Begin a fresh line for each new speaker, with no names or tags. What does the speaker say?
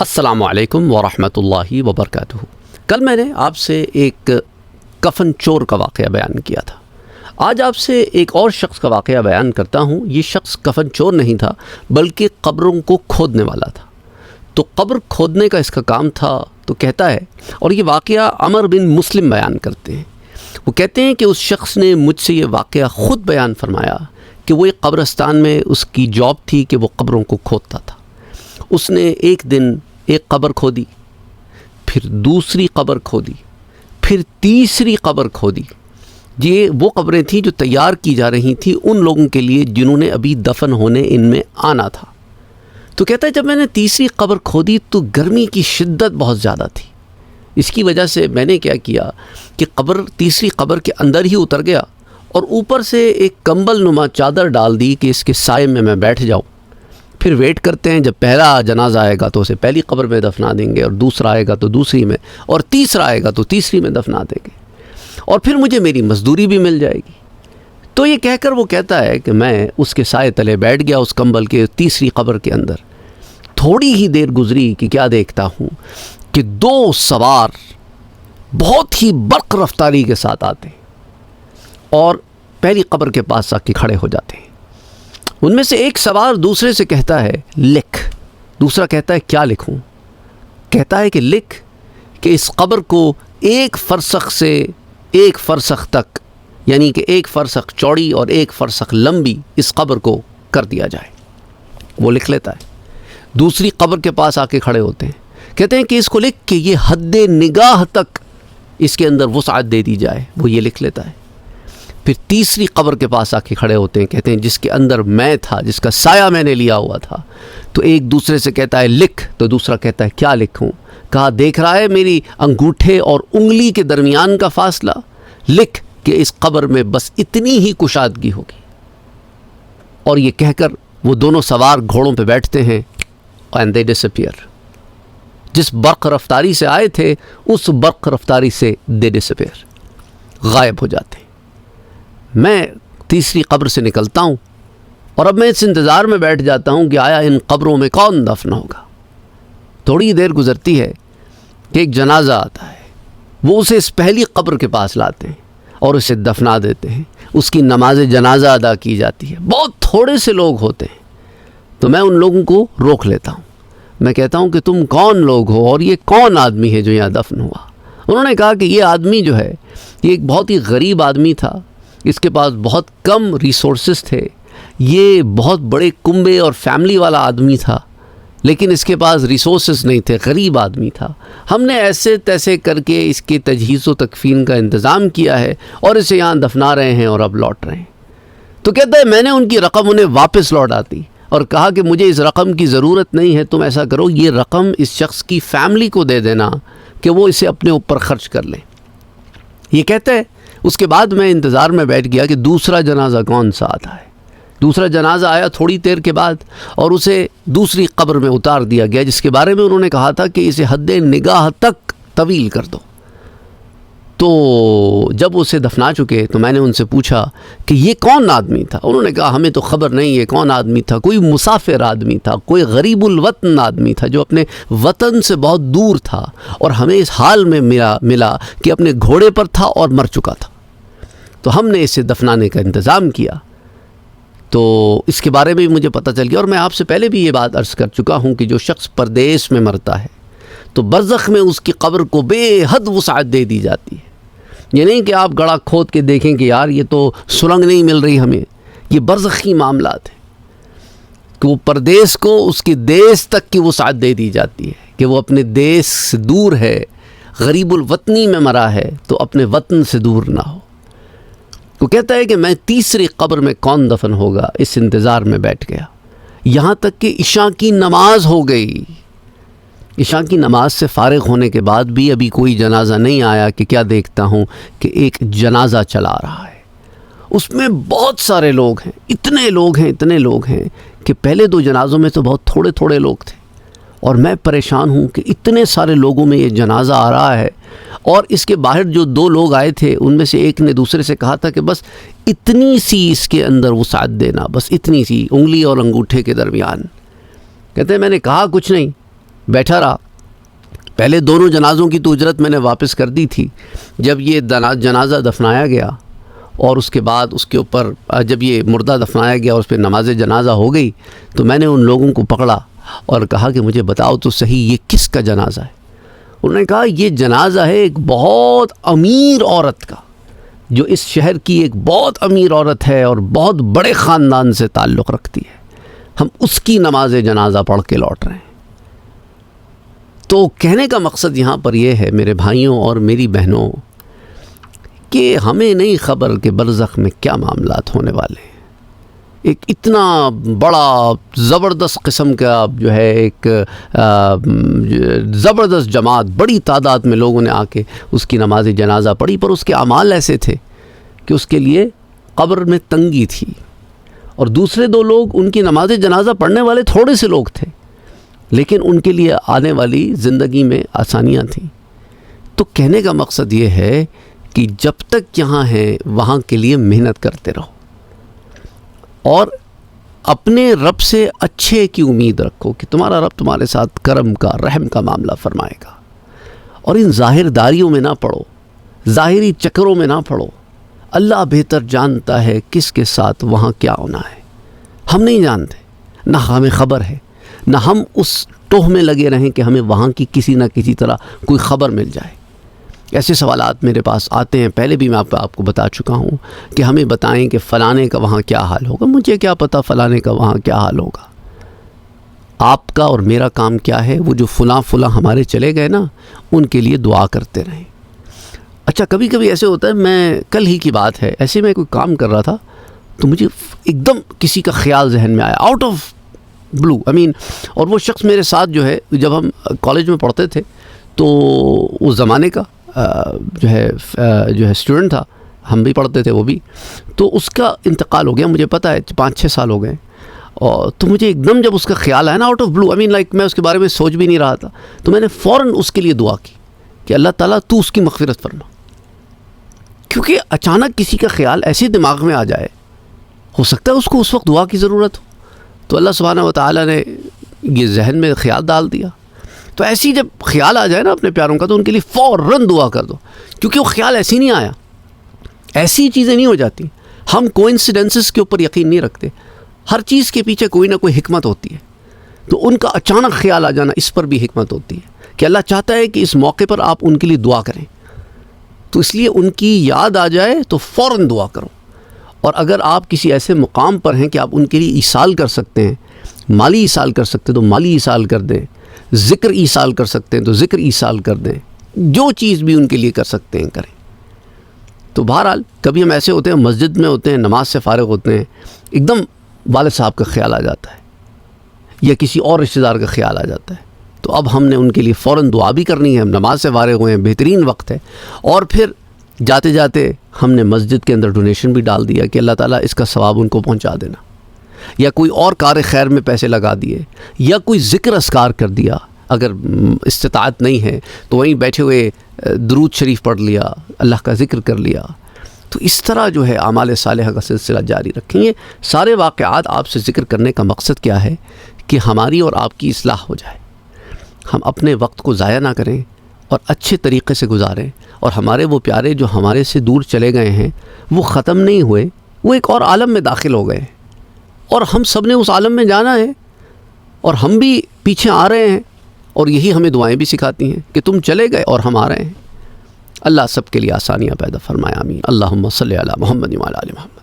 السلام علیکم ورحمۃ اللہ وبرکاتہ۔ کل میں نے آپ سے ایک کفن چور کا واقعہ بیان کیا تھا۔ آج آپ سے ایک اور شخص کا واقعہ بیان کرتا ہوں۔ یہ شخص کفن چور نہیں تھا بلکہ قبروں کو کھودنے والا تھا۔ تو قبر کھودنے کا اس کا کام تھا۔ تو کہتا ہے، اور یہ واقعہ عمر بن مسلم بیان کرتے ہیں، وہ کہتے ہیں کہ اس شخص نے مجھ سے یہ واقعہ خود بیان فرمایا کہ وہ ایک قبرستان میں اس کی جاب تھی کہ وہ قبروں کو کھودتا تھا۔ اس نے ایک دن ایک قبر کھودی، پھر دوسری قبر کھودی، پھر تیسری قبر کھودی۔ یہ وہ قبریں تھیں جو تیار کی جا رہی تھیں ان لوگوں کے لیے جنہوں نے ابھی دفن ہونے ان میں آنا تھا۔ تو کہتا ہے جب میں نے تیسری قبر کھودی تو گرمی کی شدت بہت زیادہ تھی۔ اس کی وجہ سے میں نے کیا کیا کہ تیسری قبر کے اندر ہی اتر گیا اور اوپر سے ایک کمبل نما چادر ڈال دی کہ اس کے سائے میں بیٹھ جاؤں۔ پھر ویٹ کرتے ہیں، جب پہلا جنازہ آئے گا تو اسے پہلی قبر میں دفنا دیں گے، اور دوسرا آئے گا تو دوسری میں، اور تیسرا آئے گا تو تیسری میں دفنا دیں گے، اور پھر مجھے میری مزدوری بھی مل جائے گی۔ تو یہ کہہ کر وہ کہتا ہے کہ میں اس کے سائے تلے بیٹھ گیا، اس کمبل کے تیسری قبر کے اندر۔ تھوڑی ہی دیر گزری کہ کیا دیکھتا ہوں کہ دو سوار بہت ہی برق رفتاری کے ساتھ آتے ہیں اور پہلی قبر کے پاس آ کے کھڑے ہو جاتے ہیں۔ ان میں سے ایک سوار دوسرے سے کہتا ہے لکھ۔ دوسرا کہتا ہے کیا لکھوں؟ کہتا ہے کہ لکھ کہ اس قبر کو ایک فرسخ سے ایک فرسخ تک، یعنی کہ ایک فرسخ چوڑی اور ایک فرسخ لمبی اس قبر کو کر دیا جائے۔ وہ لکھ لیتا ہے۔ دوسری قبر کے پاس آ کے کھڑے ہوتے ہیں، کہتے ہیں کہ اس کو لکھ کہ یہ حد نگاہ تک اس کے اندر وسعت دے دی جائے۔ وہ یہ لکھ لیتا ہے۔ پھر تیسری قبر کے پاس آ کے کھڑے ہوتے ہیں، کہتے ہیں جس کے اندر میں تھا، جس کا سایہ میں نے لیا ہوا تھا۔ تو ایک دوسرے سے کہتا ہے لکھ، تو دوسرا کہتا ہے کیا لکھوں؟ کہا دیکھ رہا ہے میری انگوٹھے اور انگلی کے درمیان کا فاصلہ؟ لکھ کہ اس قبر میں بس اتنی ہی کشادگی ہوگی۔ اور یہ کہہ کر وہ دونوں سوار گھوڑوں پہ بیٹھتے ہیں and they disappear۔ جس برق رفتاری سے آئے تھے اس برق رفتاری سے they disappear، غائب ہو جاتے ہیں۔ میں تیسری قبر سے نکلتا ہوں اور اب میں اس انتظار میں بیٹھ جاتا ہوں کہ آیا ان قبروں میں کون دفن ہوگا۔ تھوڑی دیر گزرتی ہے کہ ایک جنازہ آتا ہے۔ وہ اسے اس پہلی قبر کے پاس لاتے ہیں اور اسے دفنا دیتے ہیں۔ اس کی نماز جنازہ ادا کی جاتی ہے۔ بہت تھوڑے سے لوگ ہوتے ہیں۔ تو میں ان لوگوں کو روک لیتا ہوں۔ میں کہتا ہوں کہ تم کون لوگ ہو اور یہ کون آدمی ہے جو یہاں دفن ہوا؟ انہوں نے کہا کہ یہ آدمی جو ہے یہ ایک بہت ہی غریب آدمی تھا، اس کے پاس بہت کم ریسورسز تھے، یہ بہت بڑے کنبے اور فیملی والا آدمی تھا، لیکن اس کے پاس ریسورسز نہیں تھے، غریب آدمی تھا۔ ہم نے ایسے تیسے کر کے اس کے تجہیز و تکفین کا انتظام کیا ہے اور اسے یہاں دفنا رہے ہیں اور اب لوٹ رہے ہیں۔ تو کہتا ہے میں نے ان کی رقم انہیں واپس لوٹا دی اور کہا کہ مجھے اس رقم کی ضرورت نہیں ہے، تم ایسا کرو یہ رقم اس شخص کی فیملی کو دے دینا کہ وہ اسے اپنے اوپر خرچ کر لیں۔ یہ کہتا ہے اس کے بعد میں انتظار میں بیٹھ گیا کہ دوسرا جنازہ کون سا آتا ہے۔ دوسرا جنازہ آیا تھوڑی دیر کے بعد اور اسے دوسری قبر میں اتار دیا گیا، جس کے بارے میں انہوں نے کہا تھا کہ اسے حد نگاہ تک طویل کر دو۔ تو جب اسے دفنا چکے تو میں نے ان سے پوچھا کہ یہ کون آدمی تھا؟ انہوں نے کہا ہمیں تو خبر نہیں یہ کون آدمی تھا، کوئی مسافر آدمی تھا، کوئی غریب الوطن آدمی تھا جو اپنے وطن سے بہت دور تھا اور ہمیں اس حال میں ملا کہ اپنے گھوڑے پر تھا اور مر چکا تھا۔ تو ہم نے اسے دفنانے کا انتظام کیا۔ تو اس کے بارے میں بھی مجھے پتہ چل گیا، اور میں آپ سے پہلے بھی یہ بات عرض کر چکا ہوں کہ جو شخص پردیس میں مرتا ہے تو برزخ میں اس کی قبر کو بے حد وسعت دے دی جاتی ہے۔ یہ نہیں کہ آپ گڑھا کھود کے دیکھیں کہ یار یہ تو سرنگ نہیں مل رہی ہمیں، یہ برزخی معاملات ہیں کہ وہ پردیس کو اس کے دیس تک کی وسعت دے دی جاتی ہے کہ وہ اپنے دیس سے دور ہے، غریب الوطنی میں مرا ہے تو اپنے وطن سے دور نہ ہو۔ وہ کہتا ہے کہ میں تیسری قبر میں کون دفن ہوگا اس انتظار میں بیٹھ گیا، یہاں تک کہ عشاء کی نماز ہو گئی۔ عشاء کی نماز سے فارغ ہونے کے بعد بھی ابھی کوئی جنازہ نہیں آیا کہ کیا دیکھتا ہوں کہ ایک جنازہ چلا رہا ہے۔ اس میں بہت سارے لوگ ہیں، اتنے لوگ ہیں کہ پہلے دو جنازوں میں تو بہت تھوڑے لوگ تھے، اور میں پریشان ہوں کہ اتنے سارے لوگوں میں یہ جنازہ آ رہا ہے۔ اور اس کے باہر جو دو لوگ آئے تھے ان میں سے ایک نے دوسرے سے کہا تھا کہ بس اتنی سی اس کے اندر وسعت دینا، بس اتنی سی انگلی اور انگوٹھے کے درمیان۔ کہتے ہیں میں نے کہا کچھ نہیں، بیٹھا رہا. پہلے دونوں جنازوں کی تو اجرت میں نے واپس کر دی تھی. جب یہ جنازہ دفنایا گیا اور اس کے بعد اس کے اوپر جب یہ مردہ دفنایا گیا اور اس پہ نماز جنازہ ہو گئی تو میں نے ان لوگوں کو پکڑا اور کہا کہ مجھے بتاؤ تو صحیح یہ کس کا جنازہ ہے. انہوں نے کہا یہ جنازہ ہے ایک بہت امیر عورت کا, جو اس شہر کی ایک بہت امیر عورت ہے اور بہت بڑے خاندان سے تعلق رکھتی ہے. ہم اس کی نماز جنازہ پڑھ کے لوٹ رہے ہیں. تو کہنے کا مقصد یہاں پر یہ ہے میرے بھائیوں اور میری بہنوں کہ ہمیں نہیں خبر کہ برزخ میں کیا معاملات ہونے والے ہیں. ایک اتنا بڑا زبردست قسم کا جو ہے ایک زبردست جماعت, بڑی تعداد میں لوگوں نے آ کے اس کی نماز جنازہ پڑھی, پر اس کے اعمال ایسے تھے کہ اس کے لیے قبر میں تنگی تھی, اور دوسرے دو لوگ ان کی نماز جنازہ پڑھنے والے تھوڑے سے لوگ تھے, لیکن ان کے لیے آنے والی زندگی میں آسانیاں تھیں. تو کہنے کا مقصد یہ ہے کہ جب تک یہاں ہیں وہاں کے لیے محنت کرتے رہو اور اپنے رب سے اچھے کی امید رکھو کہ تمہارا رب تمہارے ساتھ کرم کا رحم کا معاملہ فرمائے گا. اور ان ظاہر داریوں میں نہ پڑو, ظاہری چکروں میں نہ پڑو. اللہ بہتر جانتا ہے کس کے ساتھ وہاں کیا ہونا ہے. ہم نہیں جانتے, نہ ہمیں خبر ہے, نہ ہم اس ٹوہ میں لگے رہیں کہ ہمیں وہاں کی کسی نہ کسی طرح کوئی خبر مل جائے. ایسے سوالات میرے پاس آتے ہیں, پہلے بھی میں آپ کو بتا چکا ہوں کہ ہمیں بتائیں کہ فلانے کا وہاں کیا حال ہوگا. مجھے کیا پتہ فلانے کا وہاں کیا حال ہوگا. آپ کا اور میرا کام کیا ہے, وہ جو فلاں ہمارے چلے گئے نا, ان کے لیے دعا کرتے رہیں. اچھا کبھی کبھی ایسے ہوتا ہے, میں کل ہی کی بات ہے, ایسے میں کوئی کام کر رہا تھا تو مجھے ایک دم کسی کا خیال ذہن میں آیا, آؤٹ آف بلو اور وہ شخص میرے ساتھ جو ہے, جب ہم کالج میں پڑھتے تھے تو اس زمانے کا جو ہے اسٹوڈنٹ تھا, ہم بھی پڑھتے تھے وہ بھی, تو اس کا انتقال ہو گیا. مجھے پتہ ہے 5-6 سال ہو گئے, اور تو مجھے ایک دم جب اس کا خیال آیا نا, آؤٹ آف بلو میں اس کے بارے میں سوچ بھی نہیں رہا تھا, تو میں نے فوراً اس کے لیے دعا کی کہ اللہ تعالیٰ تو اس کی مغفرت فرما. کیونکہ اچانک کسی کا خیال ایسے دماغ میں آ جائے, ہو سکتا ہے اس کو اس وقت دعا کی ضرورت ہو, تو اللہ سبحانہ و تعالیٰ نے یہ ذہن میں خیال ڈال دیا. تو ایسی جب خیال آ جائے نا اپنے پیاروں کا, تو ان کے لیے فوراً دعا کر دو, کیونکہ وہ خیال ایسی نہیں آیا. ایسی چیزیں نہیں ہو جاتی. ہم کوئنسیڈنسز کے اوپر یقین نہیں رکھتے, ہر چیز کے پیچھے کوئی نہ کوئی حکمت ہوتی ہے. تو ان کا اچانک خیال آ جانا, اس پر بھی حکمت ہوتی ہے کہ اللہ چاہتا ہے کہ اس موقع پر آپ ان کے لیے دعا کریں. تو اس لیے ان کی یاد آ جائے تو فوراً دعا کرو. اور اگر آپ کسی ایسے مقام پر ہیں کہ آپ ان کے لیے ایصال کر سکتے ہیں, مالی ایصال کر سکتے ہیں تو مالی ایصال کر دیں, ذکر ایصال کر سکتے ہیں تو ذکر ایصال کر دیں, جو چیز بھی ان کے لیے کر سکتے ہیں کریں. تو بہرحال کبھی ہم ایسے ہوتے ہیں, مسجد میں ہوتے ہیں, نماز سے فارغ ہوتے ہیں, ایک دم والد صاحب کا خیال آ جاتا ہے یا کسی اور رشتہ دار کا خیال آ جاتا ہے. تو اب ہم نے ان کے لیے فوراً دعا بھی کرنی ہے. ہم نماز سے فارغ ہوئے ہیں, بہترین وقت ہے, اور پھر جاتے جاتے ہم نے مسجد کے اندر ڈونیشن بھی ڈال دیا کہ اللہ تعالیٰ اس کا ثواب ان کو پہنچا دینا, یا کوئی اور کار خیر میں پیسے لگا دیے, یا کوئی ذکر اذکار کر دیا. اگر استطاعت نہیں ہے تو وہیں بیٹھے ہوئے درود شریف پڑھ لیا, اللہ کا ذکر کر لیا. تو اس طرح جو ہے اعمال صالحہ کا سلسلہ جاری رکھیں. یہ سارے واقعات آپ سے ذکر کرنے کا مقصد کیا ہے کہ ہماری اور آپ کی اصلاح ہو جائے, ہم اپنے وقت کو ضائع نہ کریں اور اچھے طریقے سے گزاریں, اور ہمارے وہ پیارے جو ہمارے سے دور چلے گئے ہیں وہ ختم نہیں ہوئے, وہ ایک اور عالم میں داخل ہو گئے, اور ہم سب نے اس عالم میں جانا ہے, اور ہم بھی پیچھے آ رہے ہیں, اور یہی ہمیں دعائیں بھی سکھاتی ہیں کہ تم چلے گئے اور ہم آ رہے ہیں. اللہ سب کے لیے آسانیاں پیدا فرمائے, آمین. اللہم صلی علی محمد و علی آل محمد.